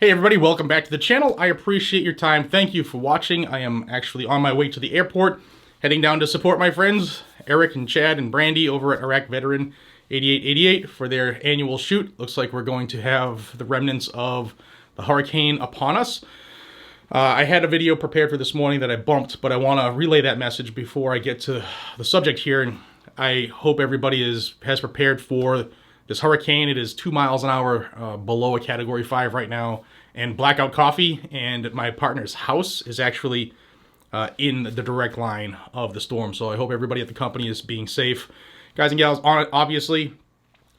Hey everybody, welcome back to the channel. I appreciate your time. Thank you for watching. I am actually on my way to the airport, heading down to support my friends, Eric and Chad and Brandy over at Iraq Veteran 8888 for their annual shoot. Looks like we're going to have the remnants of the hurricane upon us. I had a video prepared for this morning that I bumped, but I want to relay that message before I get to the subject here. And I hope everybody has prepared for this hurricane. It is 2 miles an hour below a Category 5 right now, and blackout coffee and my partner's house is actually in the direct line of the storm. So I hope everybody at the company is being safe. Guys and gals, obviously,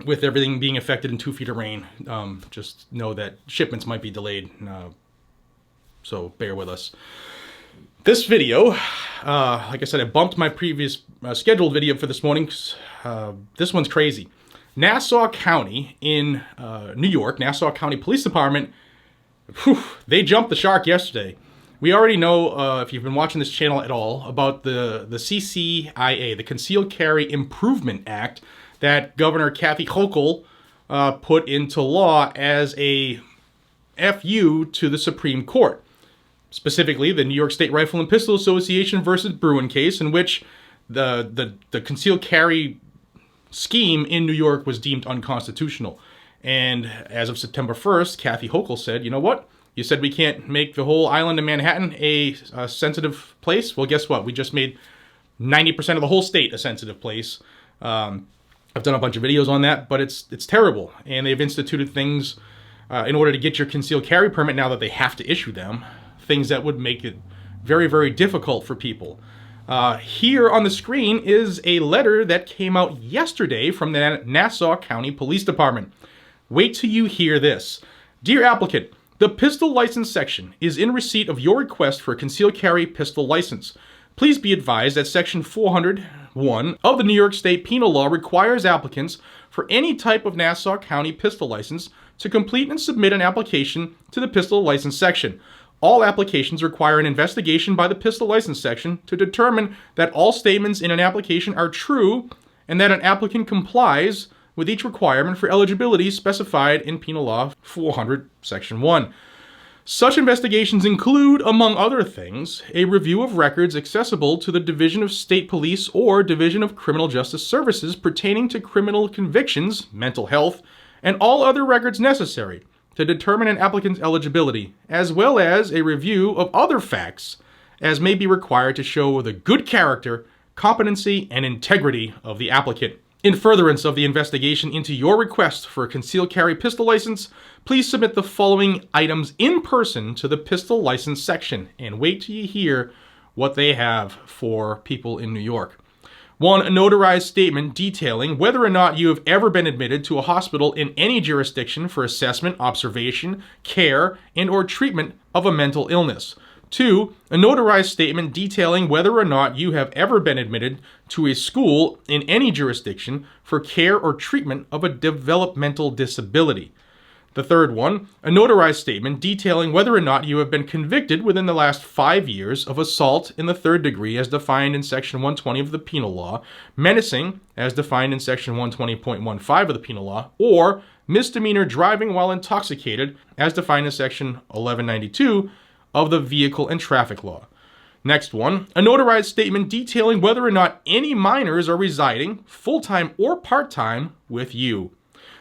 with everything being affected in 2 feet of rain, just know that shipments might be delayed, so bear with us. This video, like I said, I bumped my previous scheduled video for this morning. This one's crazy. Nassau County in New York, Nassau County Police Department, they jumped the shark yesterday. We already know, if you've been watching this channel at all, about the CCIA, the Concealed Carry Improvement Act, that Governor Kathy Hochul put into law as a FU to the Supreme Court. Specifically, the New York State Rifle and Pistol Association versus Bruin case, in which the concealed carry scheme in New York was deemed unconstitutional. And as of September 1st, Kathy Hochul said, you know what? You said we can't make the whole island of Manhattan a sensitive place. Well, guess what? We just made 90% of the whole state a sensitive place. I've done a bunch of videos on that, but it's terrible. And they've instituted things in order to get your concealed carry permit now that they have to issue them. Things that would make it very, very difficult for people. Here on the screen is a letter that came out yesterday from the Nassau County Police Department. Wait till you hear this. Dear applicant, the pistol license section is in receipt of your request for a concealed carry pistol license. Please be advised that section 401 of the New York State Penal Law requires applicants for any type of Nassau County pistol license to complete and submit an application to the pistol license section. All applications require an investigation by the pistol license section to determine that all statements in an application are true and that an applicant complies with each requirement for eligibility specified in Penal Law 400, Section 1. Such investigations include, among other things, a review of records accessible to the Division of State Police or Division of Criminal Justice Services pertaining to criminal convictions, mental health, and all other records necessary to determine an applicant's eligibility, as well as a review of other facts as may be required to show the good character, competency, and integrity of the applicant. In furtherance of the investigation into your request for a concealed carry pistol license, please submit the following items in person to the pistol license section, and wait till you hear what they have for people in New York. 1. A notarized statement detailing whether or not you have ever been admitted to a hospital in any jurisdiction for assessment, observation, care, and or treatment of a mental illness. 2. A notarized statement detailing whether or not you have ever been admitted to a school in any jurisdiction for care or treatment of a developmental disability. The third one, a notarized statement detailing whether or not you have been convicted within the last 5 years of assault in the third degree as defined in Section 120 of the Penal Law, menacing as defined in Section 120.15 of the Penal Law, or misdemeanor driving while intoxicated as defined in Section 1192 of the Vehicle and Traffic Law. Next one, a notarized statement detailing whether or not any minors are residing, full-time or part-time, with you.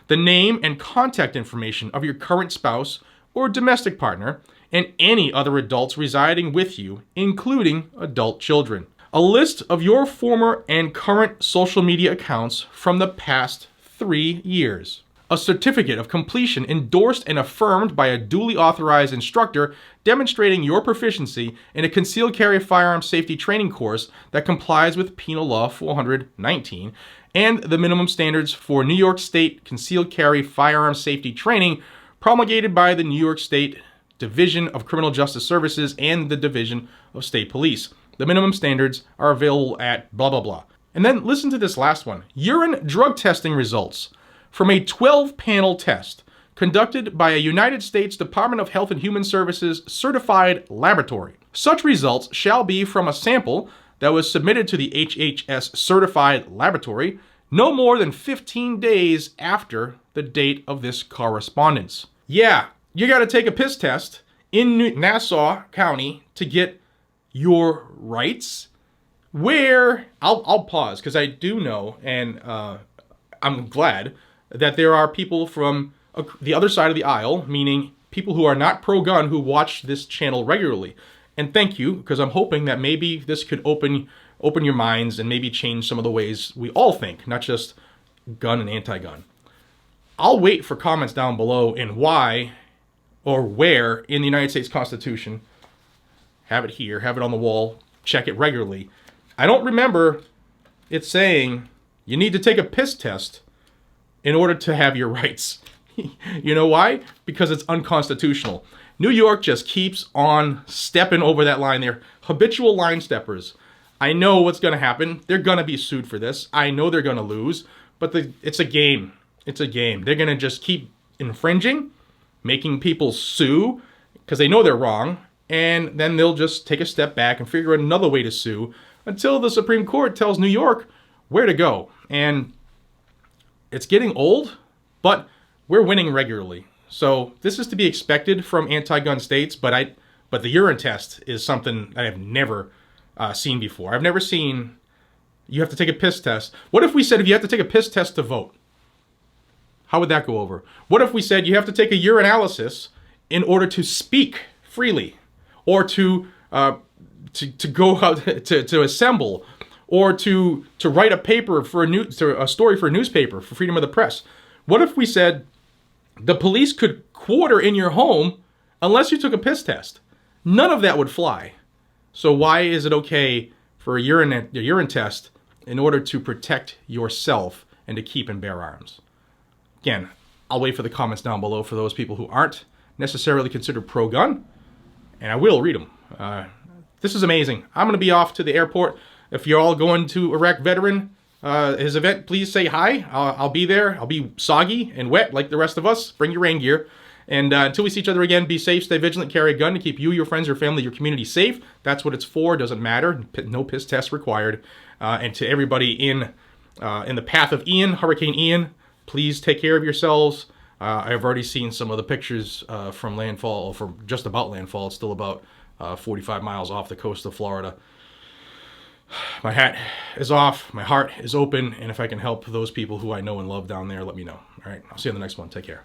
The name and contact information of your current spouse or domestic partner, and any other adults residing with you, including adult children. A list of your former and current social media accounts from the past 3 years. A certificate of completion endorsed and affirmed by a duly authorized instructor demonstrating your proficiency in a concealed carry firearm safety training course that complies with Penal Law 419 and the minimum standards for New York State concealed carry firearm safety training promulgated by the New York State Division of Criminal Justice Services and the Division of State Police. The minimum standards are available at blah, blah, blah. And then listen to this last one. Urine drug testing results from a 12-panel test conducted by a United States Department of Health and Human Services certified laboratory. Such results shall be from a sample that was submitted to the HHS certified laboratory no more than 15 days after the date of this correspondence. Yeah, you got to take a piss test in Nassau County to get your rights. Where I'll pause because I do know, and I'm glad that there are people from the other side of the aisle, meaning people who are not pro-gun, who watch this channel regularly. And thank you, because I'm hoping that maybe this could open your minds and maybe change some of the ways we all think, not just gun and anti-gun. I'll wait for comments down below in why or where in the United States Constitution, have it here, have it on the wall, check it regularly. I don't remember it saying you need to take a piss test in order to have your rights. You know why? Because it's unconstitutional. New York just keeps on stepping over that line. They're habitual line steppers. I know what's going to happen. They're going to be sued for this. I know they're going to lose, but it's a game. It's a game. They're going to just keep infringing, making people sue because they know they're wrong, and then they'll just take a step back and figure out another way to sue until the Supreme Court tells New York where to go. And it's getting old, but we're winning regularly. So this is to be expected from anti-gun states, but the urine test is something I have never seen before. I've never seen you have to take a piss test. What if we said if you have to take a piss test to vote? How would that go over? What if we said you have to take a urinalysis in order to speak freely, or to go out to assemble, or to write a paper for a story for a newspaper for freedom of the press? What if we said the police could quarter in your home unless you took a piss test? None of that would fly. So why is it okay for a urine test in order to protect yourself and to keep and bear arms? Again, I'll wait for the comments down below for those people who aren't necessarily considered pro-gun, and I will read them. This is amazing. I'm going to be off to the airport. If you're all going to Iraq Veteran, his event, please say hi. I'll be there. I'll be soggy and wet like the rest of us. Bring your rain gear. And until we see each other again, be safe, stay vigilant, carry a gun to keep you, your friends, your family, your community safe. That's what it's for. Doesn't matter. No piss test required. And to everybody in the path of Ian, Hurricane Ian, please take care of yourselves. I've already seen some of the pictures from landfall, or from just about landfall. It's still about 45 miles off the coast of Florida. My hat is off, my heart is open, and if I can help those people who I know and love down there, let me know. All right, I'll see you on the next one. Take care.